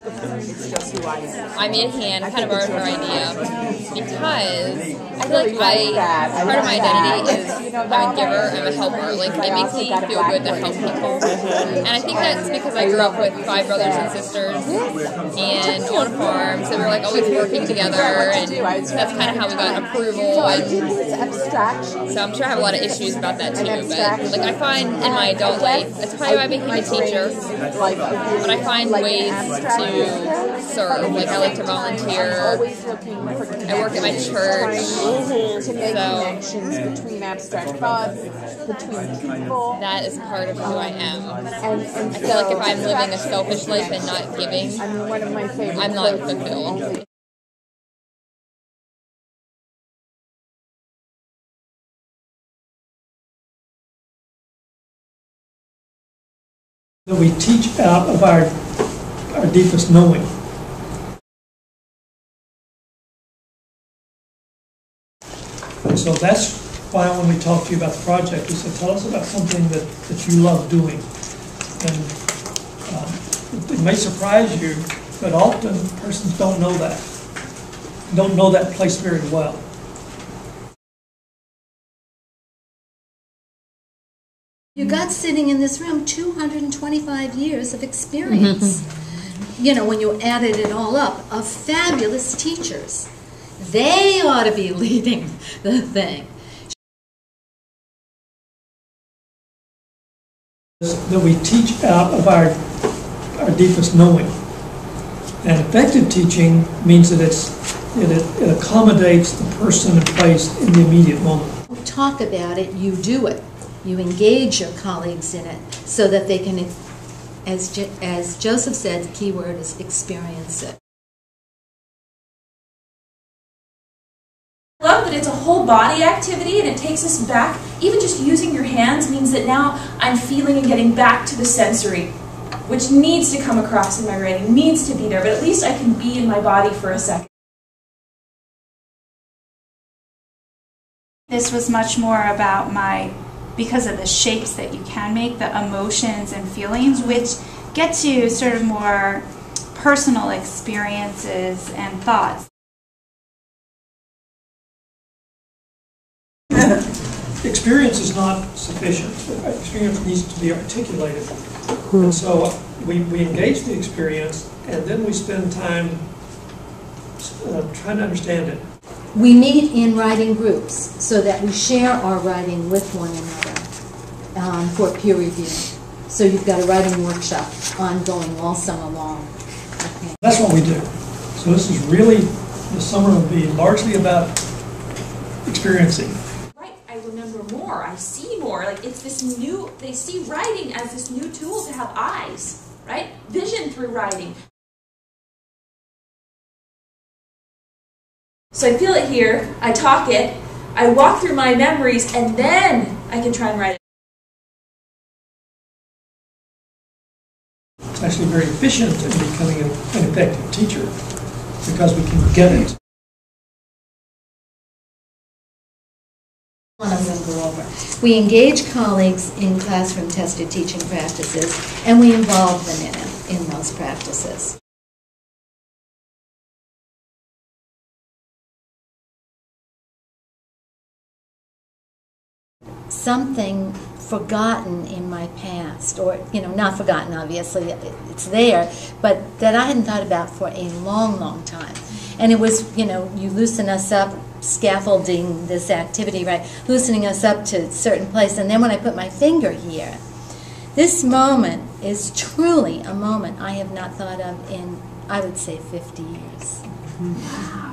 It's just who I am. I made a hand, kind of borrowed her idea, because I feel like part of my identity is I'm a giver, I'm a helper. Like, it makes me feel good to help people. And I think that's because I grew up with 5 brothers and sisters and on a farm, so we were like always working together, and that's kind of how we got approval. So I'm sure I have a lot of issues about that too, but like I find in my adult life, that's probably why I became a teacher, but I find ways to serve. Like I like to volunteer, I work at my church, to make connections between abstract thoughts, between people. That is part of who I am. And I feel like if I'm living a selfish life and not giving, I mean, one of my favorite I'm not fulfilled. That we teach out of our deepest knowing. And so that's why when we talk to you about the project, we said, tell us about something that you love doing. And it may surprise you, but often persons don't know that place very well. You got sitting in this room 225 years of experience. You know, when you added it all up, of fabulous teachers. They ought to be leading the thing. That we teach out of our deepest knowing. And effective teaching means that it accommodates the person and place in the immediate moment. Talk about it, you do it. You engage your colleagues in it so that they can, as Joseph said, the key word is experience it. I love that it's a whole body activity and it takes us back. Even just using your hands means that now I'm feeling and getting back to the sensory, which needs to come across in my writing, needs to be there, but at least I can be in my body for a second. This was much more about because of the shapes that you can make, the emotions and feelings, which get to sort of more personal experiences and thoughts. Experience is not sufficient. Experience needs to be articulated. And so we engage the experience, and then we spend time trying to understand it. We meet in writing groups so that we share our writing with one another for peer review. So you've got a writing workshop ongoing all summer long. Okay. That's what we do. So this is really, the summer will be largely about experiencing. Right, I remember more, I see more. Like it's this new, they see writing as this new tool to have eyes, right? Vision through writing. So I feel it here, I talk it, I walk through my memories, and then I can try and write it. It's actually very efficient in becoming an effective teacher because we can get it. One of them go over. We engage colleagues in classroom tested teaching practices, and we involve them in those practices. Something forgotten in my past, or, you know, not forgotten, obviously, it's there, but that I hadn't thought about for a long, long time. And it was, you know, you loosen us up, scaffolding this activity, right, loosening us up to a certain place, and then when I put my finger here, this moment is truly a moment I have not thought of in, I would say, 50 years. Wow.